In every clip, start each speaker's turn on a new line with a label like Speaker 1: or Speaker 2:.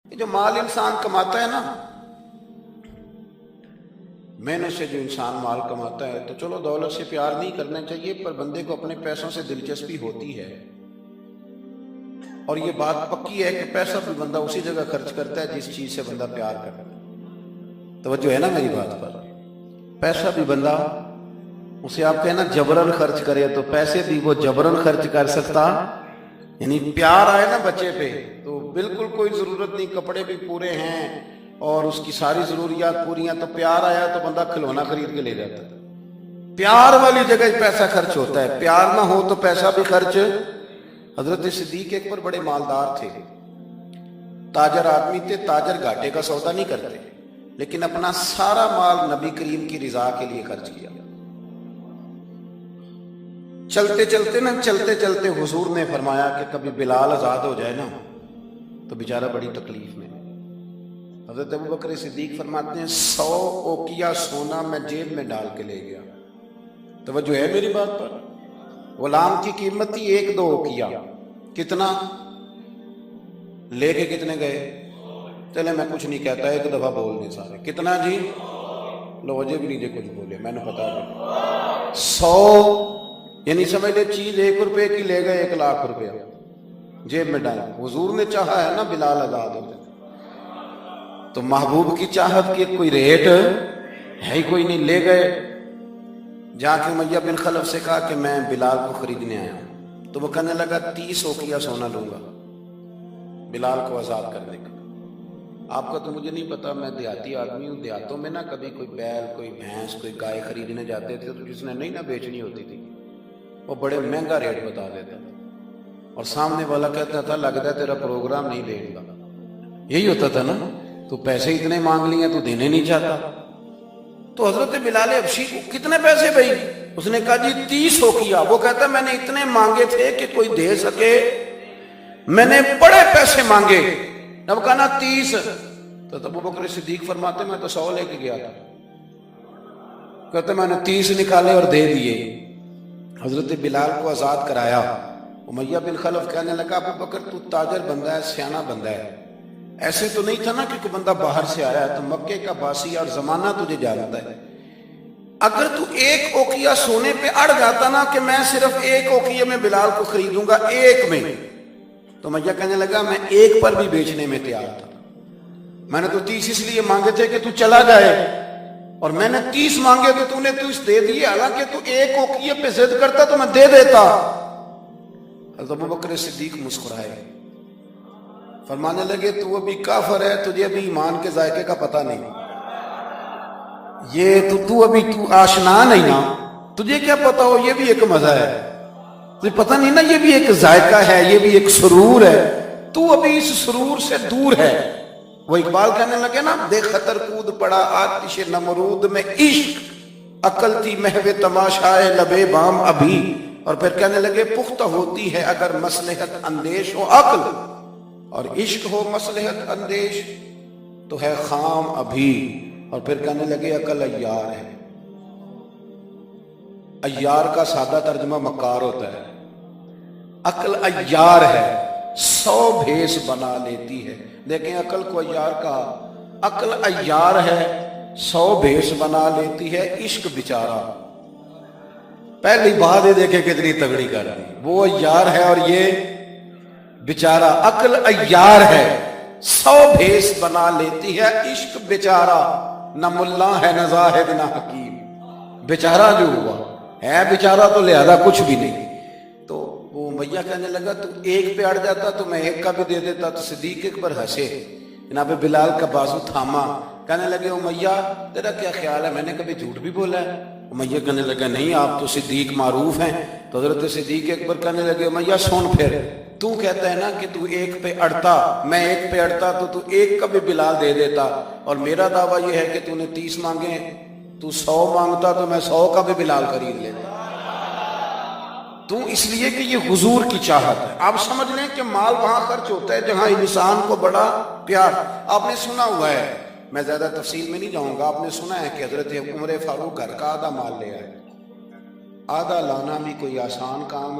Speaker 1: یہ جو مال انسان کماتا ہے نا، محنت سے جو انسان مال کماتا ہے، تو چلو دولت سے پیار نہیں کرنا چاہیے، پر بندے کو اپنے پیسوں سے دلچسپی ہوتی ہے۔ اور یہ بات پکی ہے کہ پیسہ بھی بندہ اسی جگہ خرچ کرتا ہے جس چیز سے بندہ پیار کرتا ہے۔ توجہ ہے نا میری بات پر؟ پیسہ بھی بندہ اسے آپ کہنا جبرن خرچ کرے تو پیسے بھی وہ جبرن خرچ کر سکتا، یعنی پیار آئے نا بچے پہ تو بالکل کوئی ضرورت نہیں، کپڑے بھی پورے ہیں اور اس کی ساری ضروریات پوری ہیں، تو پیار آیا تو بندہ کھلونا خرید کے لے جاتا ہے۔ پیار والی جگہ پیسہ خرچ ہوتا ہے، پیار نہ ہو تو پیسہ بھی خرچ۔ حضرت صدیق اکبر بڑے مالدار تھے، تاجر آدمی تھے، تاجر گھاٹے کا سودا نہیں کرتے، لیکن اپنا سارا مال نبی کریم کی رضا کے لیے خرچ کیا۔ چلتے چلتے حضور نے فرمایا کہ کبھی بلال آزاد ہو جائے نا تو بیچارہ بڑی تکلیف میں۔ حضرت ابوبکر صدیق فرماتے ہیں 100 اوقیہ سونا میں جیب میں ڈال کے لے گیا۔ توجہ ہے میری بات پر؟ غلام کی قیمت تھی 1-2 اوقیہ، کتنا لے کے کتنے گئے؟ چلے میں کچھ نہیں کہتا، ایک دفعہ بول دیں سارے، کتنا جی؟ لو مجھے بھی نہیں کچھ بولے، میں نے بتا دیا 100، یعنی سمجھ لے چیز 1 روپے کی لے گئے 1 لاکھ روپیہ جیب میں ڈالا۔ حضور نے چاہا ہے نا بلال آزاد ہو جائے، تو محبوب کی چاہت کی کوئی ریٹ ہے ہی کوئی نہیں، لے گئے۔ جا کے امیہ بن خلف سے کہا کہ میں بلال کو خریدنے آیا ہوں، تو وہ کہنے لگا 30 اوقیہ سونا لوں گا بلال کو آزاد کرنے کا۔ آپ کا تو مجھے نہیں پتا، میں دیہاتی آدمی ہوں، دیہاتوں میں نا کبھی کوئی بیل، کوئی بھینس، کوئی گائے خریدنے جاتے تھے تو جس نے نہیں نہ بیچنی ہوتی تھی وہ بڑے مہنگا ریٹ بتا دیتا تھا، اور سامنے والا کہتا تھا لگتا ہے تیرا پروگرام نہیں دے گا، یہی ہوتا تھا نا، تو پیسے اتنے مانگ لیے تو دینے نہیں چاہتا۔ تو حضرت بلال حبشی کو کتنے پیسے بھائی؟ اس نے کہا جی 30 اوقیہ۔ وہ کہتا میں نے اتنے مانگے تھے کہ کوئی دے سکے، میں نے بڑے پیسے مانگے، جب کہا نا 30، تو ابوبکر صدیق فرماتے میں تو 100 لے کے گیا تھا، کہتے میں نے 30 نکالے اور دے دیے۔ حضرت بلال کو آزاد کرایا۔ امیہ بن خلف کہنے لگا ابوبکر تو تاجر بندہ ہے، سیانہ بندہ ہے، ایسے تو نہیں تھا نا کہ کوئی بندہ باہر سے آیا ہے، تو مکے کا باسی اور زمانہ تجھے جانتا ہے، اگر تو 1 اوقیہ سونے پہ اڑ جاتا نا کہ میں صرف 1 اوقیہ میں بلال کو خریدوں گا، 1 میں، تو امیہ کہنے لگا میں 1 پر بھی بیچنے میں تیار تھا، میں نے تو 30 اس لیے مانگے تھے کہ تو چلا جائے، اور میں نے 30 مانگے تو نے 30 دے دیے، حالانکہ تو 1 اوقیہ پہ ضد کرتا تو میں دے دیتا۔ حضرت ابوبکر صدیق مسکرائے، فرمانے لگے تو ابھی کافر ہے، تجھے ابھی ایمان کے ذائقے کا پتہ نہیں، یہ تو ابھی آشنا نہیں نا، تجھے کیا پتا ہو یہ بھی ایک مزہ ہے، تجھے پتہ نہیں نا یہ بھی ایک ذائقہ ہے، یہ بھی ایک سرور ہے، تو ابھی اس سرور سے دور ہے۔ وہ اقبال کہنے لگے نا دیکھ خطر کود پڑا آتش نمرود میں عشق، عقل تھی محو تماشائے لبے بام ابھی، اور پھر کہنے لگے پختہ ہوتی ہے اگر مصلحت اندیش ہو عقل، اور عشق ہو مصلحت اندیش تو ہے خام ابھی، اور پھر کہنے لگے عقل عیار ہے۔ عیار کا سادہ ترجمہ مکار ہوتا ہے، عقل عیار ہے، 100 بھیس بنا لیتی ہے، لیکن عقل کو عیار کہا، عقل عیار ہے 100 بھیس بنا لیتی ہے، عشق بیچارہ پہلی بات یہ دیکھے کتنی تگڑی کر رہی، وہ عیار ہے اور یہ بیچارہ، عقل عیار ہے 100 بھیس بنا لیتی ہے، عشق بیچارہ نہ ملا ہے نہ زاہد نہ حکیم، بیچارہ جو ہوا ہے بیچارہ تو لہذا کچھ بھی نہیں۔ تو وہ امیہ کہنے لگا تو 1 پہ اڑ جاتا تو میں 1 کا بھی دے دیتا، تو صدیق اکبر ہنسے، جناب بلال کا بازو تھاما، کہنے لگے امیہ تیرا کیا خیال ہے میں نے کبھی جھوٹ بھی بولا ہے؟ امیہ کہنے لگا نہیں آپ تو صدیق معروف ہیں۔ تو حضرت صدیق اکبر کہنے لگے امیہ سن پھر، تو کہتا ہے نا کہ تو 1 پہ اڑتا، میں 1 پہ اڑتا تو 1 کا بھی بلال دے دیتا، اور میرا دعویٰ یہ ہے کہ تو نے 30 مانگے، تو 100 مانگتا تو میں 100 کا بھی بلال خرید لیتا، تو اس لیے کہ یہ حضور کی چاہت ہے۔ آپ سمجھ لیں کہ مال وہاں خرچ ہوتا ہے جہاں انسان کو بڑا پیار۔ آپ نے سنا ہوا ہے، میں زیادہ تفصیل میں نہیں جاؤں گا، آپ نے سنا ہے کہ حضرت عمر فاروق گھر کا آدھا مال لے آئے، آدھا لانا بھی کوئی آسان کام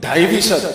Speaker 1: 2.5%।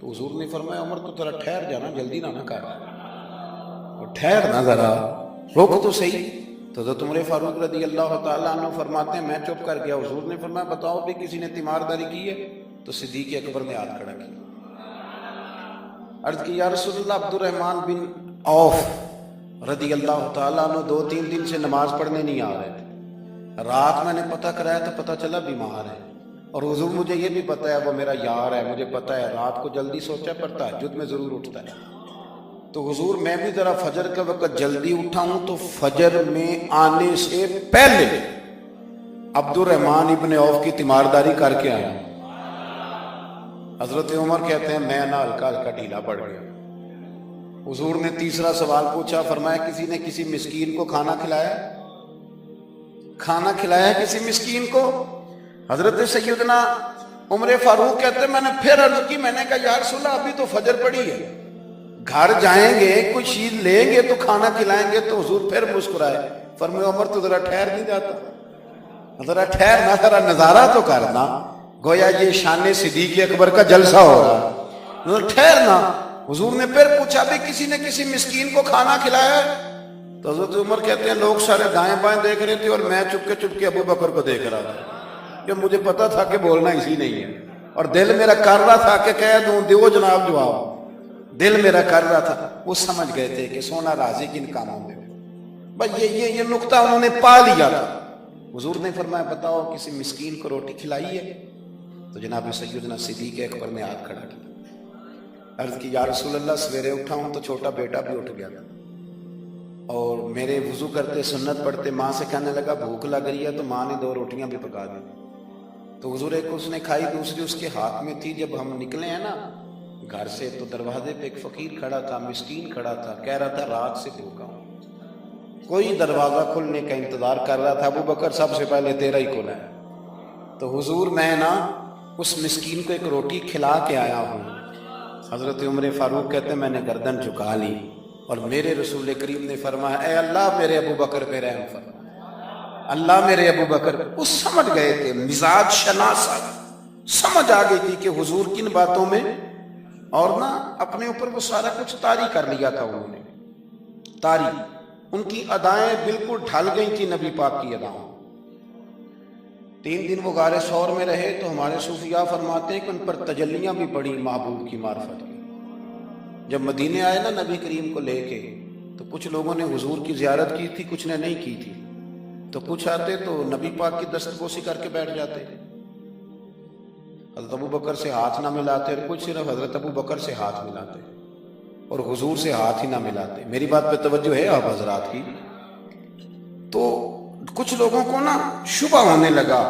Speaker 1: تو حضور نے فرمایا عمر تو ذرا ٹھہر جانا، جلدی نہ کر، اور ٹھہر نہ ذرا، روک تو صحیح۔ تو حضرت عمر فاروق رضی اللہ تعالیٰ عنہ فرماتے ہیں میں چپ کر گیا، حضور نے فرمایا بتاؤ بھی کسی نے تیمارداری کی ہے؟ تو صدیق اکبر نے ہاتھ کھڑا کیا، عرض کی یا رسول اللہ عبد الرحمن بن عوف رضی اللہ تعالیٰ عنہ 2-3 دن سے نماز پڑھنے نہیں آ رہے تھے، رات میں نے پتہ کرایا تو پتہ چلا بیمار ہے، اور حضور مجھے یہ بھی پتہ ہے وہ میرا یار ہے، مجھے پتہ ہے رات کو جلدی سوچا پر تہجد میں ضرور اٹھتا ہے، تو حضور میں بھی ذرا فجر کے وقت جلدی اٹھا ہوں، تو فجر میں آنے سے پہلے عبد الرحمن ابن عوف کی تیمارداری کر کے آیا۔ حضرت عمر کہتے ہیں میں نہ ہلکا ہلکا ڈھیلا پڑ گیا۔ حضور نے تیسرا سوال پوچھا، فرمایا کسی نے کسی مسکین کو کھانا کھلایا؟ کھانا کھلایا کسی مسکین کو؟ حضرت سیدنا عمر فاروق کہتے ہیں میں نے پھر عرض کی، میں نے کہا یا رسول اللہ ابھی تو فجر پڑی ہے، گھر جائیں گے کوئی چیز لیں گے تو کھانا کھلائیں گے، تو حضور پھر مسکرائے، فرمایا عمر تو ذرا ٹھہر نہیں جاتا، ذرا ٹھہر نہ، ذرا نظارہ تو کرنا، گویا یہ شان صدیق اکبر کا جلسہ ہو رہا، ٹھہرنا۔ حضور نے پھر پوچھا بھی کسی نے کسی مسکین کو کھانا کھلایا ہے؟ تو حضرت عمر کہتے ہیں لوگ سارے دائیں بائیں دیکھ رہے تھے اور میں چپ کے ابو بکر کو دیکھ رہا تھا، کہ مجھے پتا تھا کہ بولنا اسی نہیں ہے، اور دل میرا کر رہا تھا کہ کہہ دوں دیو جناب جواب، دل میرا کر رہا تھا۔ وہ سمجھ گئے تھے کہ سونا راضی کن کاموں میں، بس یہ نقطہ انہوں نے پا لیا تھا۔ حضور نے فرمایا بتاؤ کسی مسکین کو روٹی کھلائی ہے؟ تو جناب سیدنا صدیق اکبر نے ہاتھ کھڑا کیا، عرض کی یا رسول اللہ سویرے اٹھا ہوں تو چھوٹا بیٹا بھی اٹھ گیا تھا، اور میرے وضو کرتے سنت پڑھتے ماں سے کہنے لگا بھوک لگ رہی ہے، تو ماں نے 2 روٹیاں بھی پکا دی، تو حضور ایک اس نے کھائی، دوسری اس کے ہاتھ میں تھی۔ جب ہم نکلے ہیں نا گھر سے تو دروازے پہ ایک فقیر کھڑا تھا، مسکین کھڑا تھا، کہہ رہا تھا رات سے بھوکا ہوں، کوئی دروازہ کھلنے کا انتظار کر رہا تھا، ابو بکر سب سے پہلے تیرا ہی کھلا ہے۔ تو حضور میں نا اس مسکین کو ایک روٹی کھلا کے آیا ہوں۔ حضرت عمر فاروق کہتے ہیں میں نے گردن جھکا لی، اور میرے رسول کریم نے فرمایا اے اللہ میرے ابو بکر پہ رحم فرما، اللہ میرے ابو بکر۔ وہ سمجھ گئے تھے، مزاج شناسا سمجھ آ گئی تھی کہ حضور کن باتوں میں، اور نا اپنے اوپر وہ سارا کچھ طاری کر لیا تھا انہوں نے، طاری، ان کی ادائیں بالکل ڈھل گئی تھی نبی پاک کی ادائیں۔ 3 دن وہ غار ثور میں رہے تو ہمارے صوفیاء فرماتے ہیں کہ ان پر تجلیاں بھی پڑی محبوب کی معرفت کی۔ جب مدینے آئے نا نبی کریم کو لے کے، تو کچھ لوگوں نے حضور کی زیارت کی تھی، کچھ نے نہیں کی تھی، تو کچھ آتے تو نبی پاک کی دستبوسی کر کے بیٹھ جاتے، حضرت ابو بکر سے ہاتھ نہ ملاتے، اور کچھ صرف حضرت ابو بکر سے ہاتھ ملاتے اور حضور سے ہاتھ ہی نہ ملاتے۔ میری بات پہ توجہ ہے آپ حضرات کی؟ تو کچھ لوگوں کو نا شبہ ہونے لگا،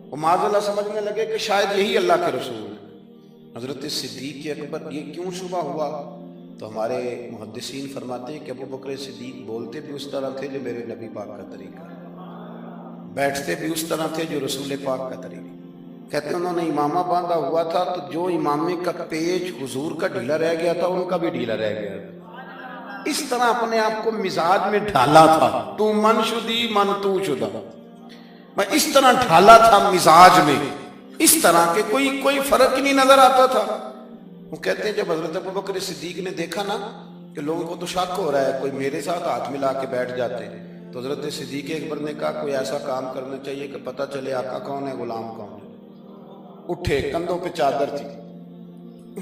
Speaker 1: وہ معاذ اللہ سمجھنے لگے کہ شاید یہی اللہ کے رسول ہیں۔ حضرت صدیق اکبر یہ کیوں شبہ ہوا؟ تو ہمارے محدثین فرماتے ہیں کہ ابو بکر صدیق بولتے بھی اس طرح تھے جو میرے نبی پاک کا طریقہ، بیٹھتے بھی اس طرح تھے جو رسول پاک کا طریقہ۔ کہتے ہیں انہوں نے امامہ باندھا ہوا تھا تو جو امامے کا پیچ حضور کا ڈھیلا رہ گیا تھا ان کا بھی ڈھیلا رہ گیا تھا، اس طرح اپنے آپ کو مزاج میں ڈھالا تھا، تو من شدی من تو شدہ، میں اس طرح ڈھالا تھا مزاج میں، اس طرح کہ کوئی فرق ہی نہیں نظر آتا تھا۔ وہ کہتے ہیں جب حضرت ابو بکر صدیق نے دیکھا نا کہ لوگوں کو تو شک ہو رہا ہے، کوئی میرے ساتھ ہاتھ ملا کے بیٹھ جاتے، تو حضرت صدیق اکبر نے کہا کوئی ایسا کام کرنا چاہیے کہ پتہ چلے آقا کون ہے غلام کون ہے۔ اٹھے، کندھوں پہ چادر تھی،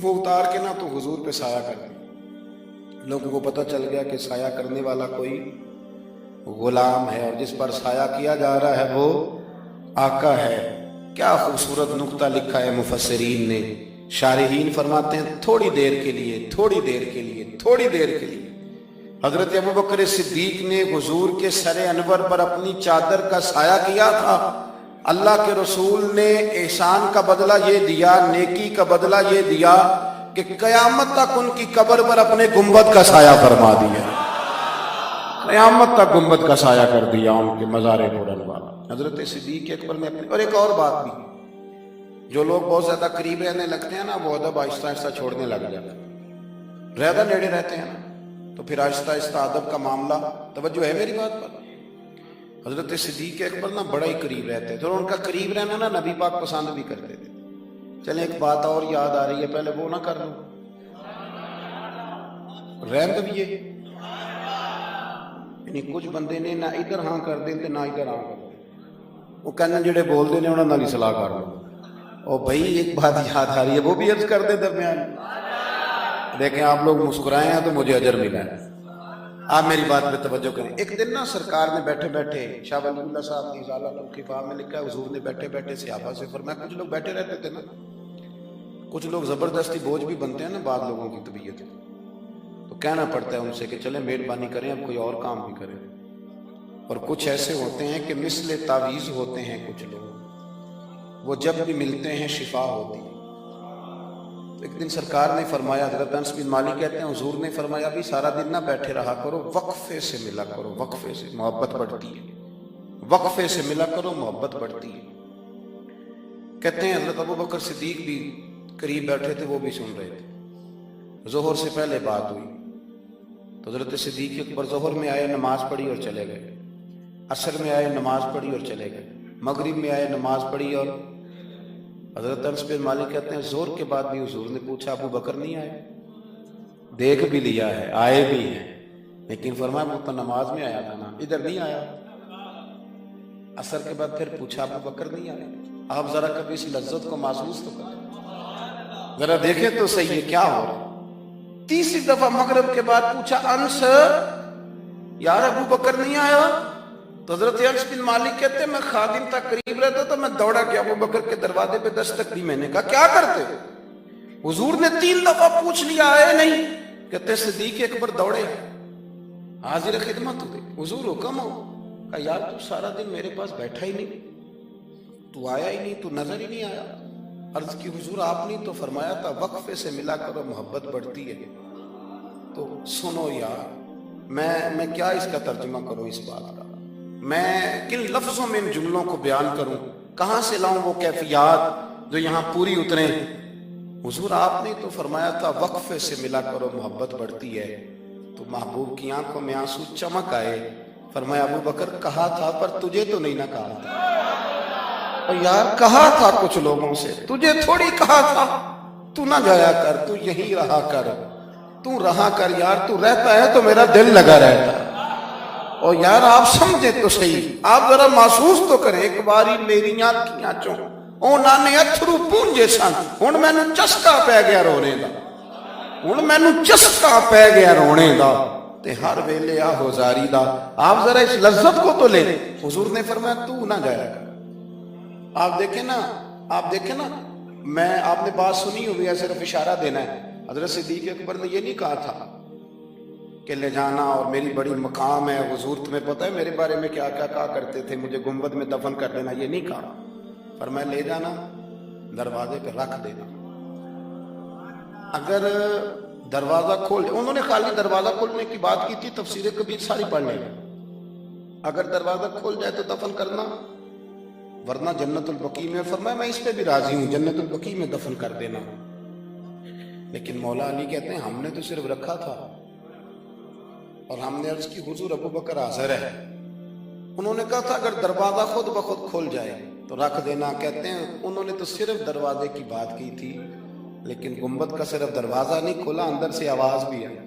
Speaker 1: وہ اتار کے نا تو حضور پہ سایہ کر دی، لوگوں کو پتہ چل گیا کہ سایہ کرنے والا کوئی غلام ہے، اور جس پر سایہ کیا جا رہا ہے وہ آقا ہے۔ کیا خوبصورت نقطہ لکھا ہے مفسرین نے، شارحین فرماتے ہیں تھوڑی دیر کے لیے حضرت ابو بکر صدیق نے حضور کے سر انور پر اپنی چادر کا سایہ کیا تھا۔ اللہ کے رسول نے احسان کا بدلہ یہ دیا، نیکی کا بدلہ یہ دیا کہ قیامت تک ان کی قبر پر اپنے گنبد کا سایہ فرما دیا، قیامت تک گنبد کا سایہ کر دیا ان کے مزار پر انوار۔ حضرت صدیق اکبر نے اپنے، اور ایک اور بات بھی، جو لوگ بہت زیادہ قریب رہنے لگتے ہیں نا وہ ادب آہستہ آہستہ چھوڑنے لگ جاتے ہیں، زیادہ نیڑے رہتے ہیں نا تو پھر آہستہ آہستہ ادب کا معاملہ، توجہ ہے میری بات پر؟ حضرت صدیق اکبر نا بڑا ہی قریب رہتے تھے، اور ان کا قریب رہنا نا نبی پاک پسند بھی کرتے تھے، چلیں ایک بات اور یاد آ رہی ہے، پہلے وہ نہ کر لوں، رہن دو یہ، یعنی کچھ بندے نے نہ ادھر ہاں کر دیں تے نہ ادھر ہاں کر دیں، وہ کہنے جڑے بول دے نے انہوں نے صلاح کر لو۔ اور بھائی ایک بات یاد آ رہی ہے، وہ بھی عرض کر دے درمیان، دیکھیں آپ لوگ مسکرائے ہیں تو مجھے اجر ملا ہے، آپ میری بات پہ توجہ کریں۔ ایک دن نا سرکار نے بیٹھے بیٹھے، شاہ ولی اللہ صاحب کی ازالہ الکفا میں لکھا ہے، حضور نے بیٹھے بیٹھے صحابہ سے فرمایا، کچھ لوگ بیٹھے رہتے تھے نا، کچھ لوگ زبردستی بوجھ بھی بنتے ہیں نا بعض لوگوں کی طبیعت، تو کہنا پڑتا ہے ان سے کہ چلیں مہربانی کریں اب کوئی اور کام بھی کریں۔ اور کچھ ایسے ہوتے ہیں کہ مثل تعویذ ہوتے ہیں کچھ لوگ، وہ جب بھی ملتے ہیں شفا ہوتی ہے۔ تو ایک دن سرکار نے فرمایا، حضرت انس بن مالک کہتے ہیں حضور نے فرمایا بھی سارا دن نہ بیٹھے رہا کرو، وقفے سے ملا کرو، وقفے سے محبت بڑھتی ہے، وقفے سے ملا کرو محبت بڑھتی ہے۔ کہتے ہیں حضرت ابو بکر صدیق بھی قریب بیٹھے تھے، وہ بھی سن رہے تھے، ظہر سے پہلے بات ہوئی تو حضرت صدیق اکبر ظہر میں آئے نماز پڑھی اور چلے گئے، عصر میں آئے نماز پڑھی اور چلے گئے، مغرب میں آئے نماز پڑھی اور حضرت انس بن مالک کہتے ہیں ظہر کے بعد بھی حضور نے پوچھا ابو بکر نہیں آئے؟ دیکھ بھی لیا ہے، آئے بھی ہیں، لیکن فرمایا وہ تو نماز میں آیا تھا نا، ادھر نہیں آیا۔ عصر کے بعد پھر پوچھا ابو بکر نہیں آئے؟ آپ ذرا کبھی اس لذت کو محسوس تو کریں، ذرا دیکھیں تو صحیح ہے کیا ہو رہا ہے۔ تیسری دفعہ مغرب کے بعد پوچھا انس یار ابو بکر نہیں آیا؟ تو حضرت انس بن مالک کہتے ہیں میں خادم تک قریب رہتا تو میں دوڑا کہ ابو بکر کے دروازے پہ دستک دی، میں نے کہا کیا کرتے ہو؟ حضور نے 3 دفعہ پوچھ لیا آئے نہیں، کہتے صدیق اکبر دوڑے حاضر خدمت ہوئے، حضور حکم ہو؟ کہا یار تو سارا دن میرے پاس بیٹھا ہی نہیں، تو آیا ہی نہیں، تو نظر ہی نہیں آیا۔ عرض کی حضور آپ نے تو فرمایا تھا وقفے سے ملا کرو محبت بڑھتی ہے۔ تو سنو یار میں کیا اس کا ترجمہ کروں اس بات کا، میں کن لفظوں میں ان جملوں کو بیان کروں، کہاں سے لاؤں وہ کیفیات جو یہاں پوری اتریں۔ حضور آپ نے تو فرمایا تھا وقفے سے ملا کرو محبت بڑھتی ہے، تو محبوب کی آنکھوں میں آنسو چمک آئے، فرمایا ابو بکر کہا تھا پر تجھے تو نہیں نہ کہا تھا، اور یار کہا تھا کچھ لوگوں سے، تجھے تھوڑی کہا تھا تو نہ جایا کر، تو یہی رہا کر، تو رہا کر یار، تو رہتا ہے تو میرا دل لگا رہتا ہے۔ اور یار آپ سمجھیں تو صحیح، آپ ذرا محسوس تو کریں، ایک باری میری آنکھیاں چوں اونا نے اتھرو پونجے سن، ہن میں نو چسکا پہ گیا رونے دا، ہن میں نو چسکا پہ گیا رونے دا، تے ہر ویلے آہو زاری دا، آپ ذرا اس لذت کو تو لے۔ حضور نے فرمایا تو نہ جایا کر۔ آپ دیکھیں نا میں آپ نے بات سنی ہوئی ہے، صرف اشارہ دینا ہے، حضرت صدیق اکبر نے یہ نہیں کہا تھا کہ لے جانا اور میری بڑی مقام ہے، حضور تمہیں پتہ ہے میرے بارے میں کیا کیا کہا کرتے تھے، مجھے گنبد میں دفن کر دینا، یہ نہیں کہا، فرمایا لے جانا دروازے پہ رکھ دینا، اگر دروازہ کھول دے، انہوں نے خالی دروازہ کھولنے کی بات کی تھی، تفسیر کبیر ساری پڑھ لیں، اگر دروازہ کھول جائے تو دفن کرنا، ورنہ جنت البقیع میں، فرمایا میں اس پہ بھی راضی ہوں، جنت البقیع میں دفن کر دینا۔ لیکن مولا علی کہتے ہیں ہم نے تو صرف رکھا تھا، اور ہم نے عرض کی حضور ابو بکر حاضر ہے، انہوں نے کہا تھا اگر دروازہ خود بخود کھل جائے تو رکھ دینا، کہتے ہیں انہوں نے تو صرف دروازے کی بات کی تھی، لیکن گنبد کا صرف دروازہ نہیں کھلا، اندر سے آواز بھی آئی،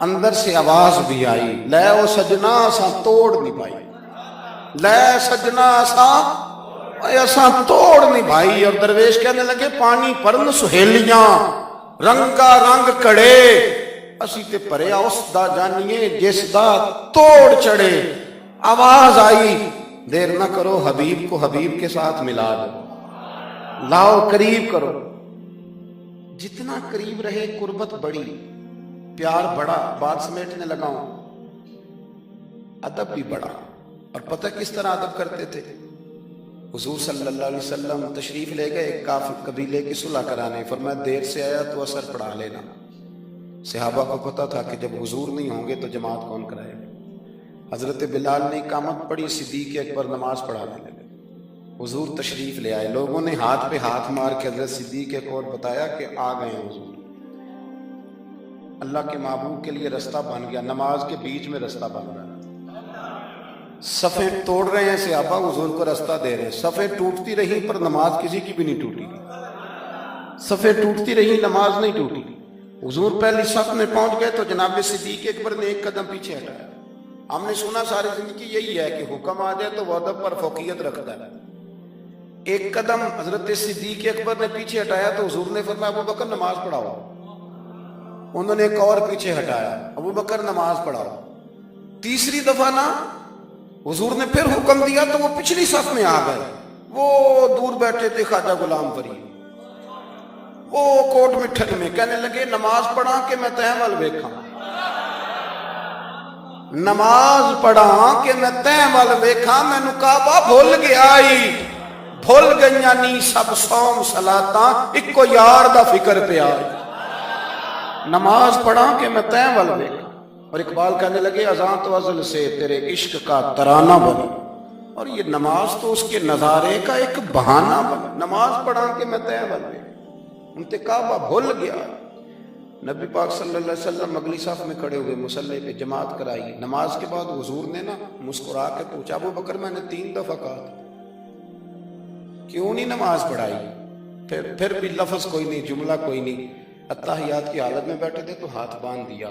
Speaker 1: اندر سے آواز بھی آئی، لے او سجنا اساں توڑ نہیں پائی، لے سجنا اساں توڑ نہیں بھائی۔ اور درویش کہنے لگے پانی پرن سہیلیاں رنگا رنگ کڑے، اسی تے پریا اس دا جانیے جس دا توڑ چڑھے۔ آواز آئی دیر نہ کرو، حبیب کو حبیب کے ساتھ ملا دو، لاؤ قریب کرو، جتنا قریب رہے قربت بڑی، پیار بڑا، بات سمیٹنے لگا ہوں، ادب بھی بڑا۔ اور پتہ کس طرح ادب کرتے تھے؟ حضور صلی اللہ علیہ وسلم تشریف لے گئے کافر قبیلے کی صلح کرانے، فرمایا دیر سے آیا تو اثر پڑھا لینا۔ صحابہ کو پتا تھا کہ جب حضور نہیں ہوں گے تو جماعت کون کرائے گا۔ حضرت بلال نے اقامت پڑھی، صدیق اکبر نماز پڑھانے لگے، حضور تشریف لے آئے، لوگوں نے ہاتھ پہ ہاتھ مار کے حضرت صدیق اکبر بتایا کہ آ گئے ہیں حضور۔ اللہ کے محبوب کے لیے رستہ بن گیا، نماز کے بیچ میں رستہ بن گیا۔ صفیں توڑ رہے ہیں صحابہ حضور کو راستہ دے رہے ہیں، صفیں ٹوٹتی رہی پر نماز کسی کی بھی نہیں ٹوٹی، صفیں ٹوٹتی رہی نماز نہیں ٹوٹی۔ حضور پہلی صف میں پہنچ گئے تو جناب صدیق اکبر نے ایک قدم پیچھے ہٹایا۔ ہم نے سنا ساری زندگی یہی ہے کہ حکم آ جائے تو وہ ادب پر فوقیت رکھتا ہے۔ ایک قدم حضرت صدیق اکبر نے پیچھے ہٹایا تو حضور نے فرمایا ابو بکر نماز پڑھاؤ۔ انہوں نے ایک اور پیچھے ہٹایا، ابو بکر نماز پڑھاؤ۔ تیسری دفعہ نا حضور نے پھر حکم دیا تو وہ پچھلی صف میں آ گئے۔ وہ دور بیٹھے تھے خواجہ غلام فرید، وہ کوٹ مٹھن میں کہنے لگے نماز پڑھا کہ میں تہیں ول ویکھاں، نماز پڑھا کہ میں تہیں ول ویکھاں، مینوں کعبہ بھول گیا ہی، بھول گئیاں نی سب صوم صلاتاں، اکو یار دا فکر پیا، نماز پڑھا کہ میں تہیں ول ویکھاں۔ اور اقبال کہنے لگے اذاں تو ازل سے تیرے عشق کا ترانہ بنا، اور یہ نماز تو اس کے نظارے کا ایک بہانہ بنا، نماز پڑھا کہ میں تہیں ول ویکھاں، انتے کعبہ بھول گیا۔ نبی پاک صلی اللہ علیہ وسلم اگلی صف میں کھڑے ہوئے، مصلی پہ جماعت کرائی۔ نماز کے بعد حضور نے نا مسکرا کے پوچھا ابو بکر میں نے 3 دفعہ کہا تھا کیوں نہیں نماز پڑھائی؟ پھر بھی لفظ کوئی نہیں، جملہ کوئی نہیں۔ اتحیات کی حالت میں بیٹھے تھے تو ہاتھ باندھ دیا،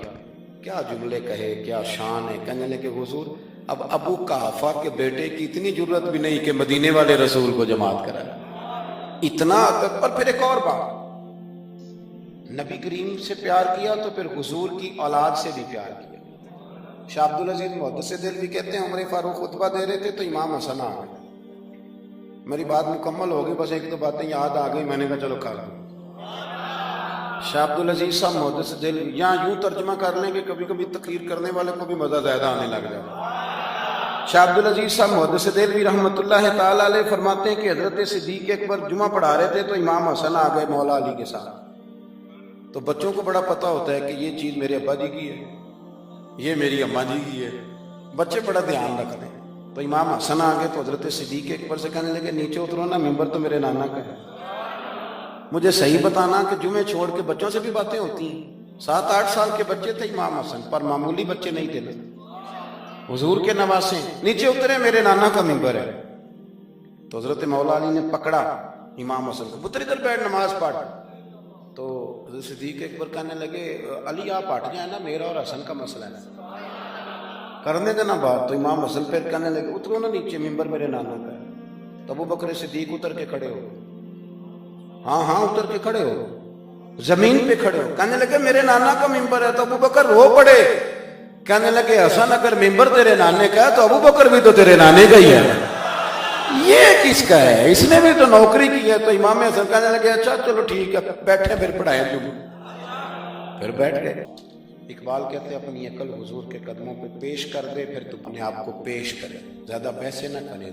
Speaker 1: کیا جملے کہے، کیا شان ہے۔ کہنے لگے حضور اب ابو قحافہ کے بیٹے کی اتنی ضرورت بھی نہیں کہ مدینے والے رسول کو جماعت کرائے، اتنا ادب۔ اور پھر ایک اور بات، نبی کریم سے پیار کیا تو پھر حضور کی اولاد سے بھی پیار کیا۔ شاہ عبدالعزیز محدث دہلوی کہتے ہیں عمر فاروق خطبہ دے رہے تھے تو امام حسن آ گئے، میری بات مکمل ہو گئی، بس ایک دو باتیں یاد آ گئی، میں نے کہا چلو کر دوں۔ شاہ عبدالعزیز صاحب محدث دہلوی یہاں یوں ترجمہ کر لیں کہ کبھی کبھی تقریر کرنے والے کو بھی مزہ زیادہ آنے لگ جائے۔ شاہ عبدالعزیز صاحب محدث دہلوی رحمۃ اللہ تعالی علیہ فرماتے ہیں کہ حضرت صدیق اکبر جمعہ پڑھا رہے تھے تو امام حسن آ گئے مولا علی کے ساتھ۔ تو بچوں کو بڑا پتہ ہوتا ہے کہ یہ چیز میرے ابا جی کی ہے، یہ میری اماں جی کی ہے، بچے بڑا دھیان رکھتے ہیں۔ تو امام حسن آ گئے تو حضرت صدیق اکبر سے کہنے لگے نیچے اترو نا، ممبر تو میرے نانا کا ہے، مجھے صحیح بتانا کہ جمعے چھوڑ کے بچوں سے بھی باتیں ہوتی ہیں۔ 7-8 سال کے بچے تھے امام حسن، پر معمولی بچے نہیں تھے، حضور کے نواسے، نیچے اترے میرے نانا کا ممبر ہے۔ تو حضرت مولا علی نے پکڑا امام حسن کو، پتر ادھر بیٹھ نماز پڑھ۔ تو حضرت صدیق اکبر کہنے لگے علی آپ ہٹ جائیں نا، میرا اور حسن کا مسئلہ ہے، کرنے دینا بات۔ تو امام حسن پھر کہنے لگے اترو نا نیچے، ممبر میرے نانا کا ہے۔ تو ابو بکر صدیق اتر کے کھڑے ہو، ہاں اتر کے کھڑے ہو، زمین پہ کھڑے ہو۔ کہنے لگے میرے نانا کا ممبر ہے۔ تو ابو بکر رو پڑے، کہنے لگے حسن اگر ممبر تیرے نانے کا ہے تو ابو بکر بھی تو تیرے نانے کا ہی ہے، یہ کس کا ہے، اس نے بھی تو نوکری کی ہے۔ تو امام حسن کہنے لگے اچھا چلو ٹھیک ہے، بیٹھے پھر پڑھائیں پھر بیٹھ گئے۔ اقبال کہتے ہیں اپنی عقل حضور کے قدموں پہ پیش کر دے، پھر تو اپنے آپ کو پیش کرے، زیادہ پیسے نہ کرے،